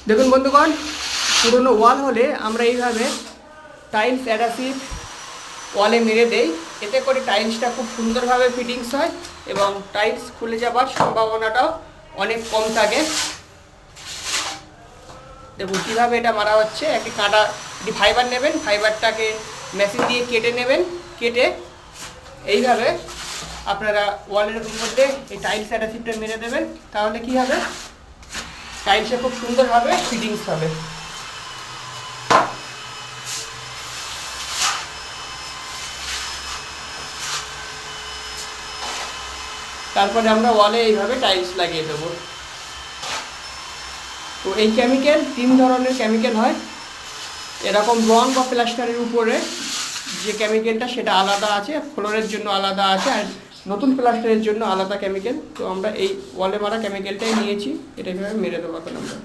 দেখুন বন্ধুগণ, পুরনো ওয়াল হলে আমরা এইভাবে টাইলস অ্যাডাসিভ ওয়ালে মেরে দেই। এতে করে টাইলসটা খুব সুন্দরভাবে ফিটিংস হয় এবং টাইলস খুলে যাবার সম্ভাবনাটাও অনেক কম থাকে। দেখুন কীভাবে এটা মারা হচ্ছে। একটি কাটা একটি ফাইবার নেবেন, ফাইবারটাকে মেশিন দিয়ে কেটে নেবেন, কেটে এইভাবে আপনারা ওয়ালের মধ্যে এই টাইলস অ্যাডাসিভটা মেরে দেবেন। তাহলে কী হবে, টাইলসে খুব সুন্দরভাবে ফিটিংস হবে। তারপরে আমরা ওয়ালে এইভাবে টাইলস লাগিয়ে দেবো। তো এই কেমিক্যাল 3 ধরনের কেমিক্যাল হয়। এরকম রং বা প্লাস্টারের উপরে যে কেমিক্যালটা সেটা আলাদা আছে, ফ্লোরের জন্য আলাদা আছে, আর নতুন প্লাস্টারের জন্য আলাদা কেমিক্যাল। তো আমরা এই ওয়ালে মারা কেমিক্যালটাই নিয়েছি, এটা এইভাবে মেরে দেবো এখন আমরা।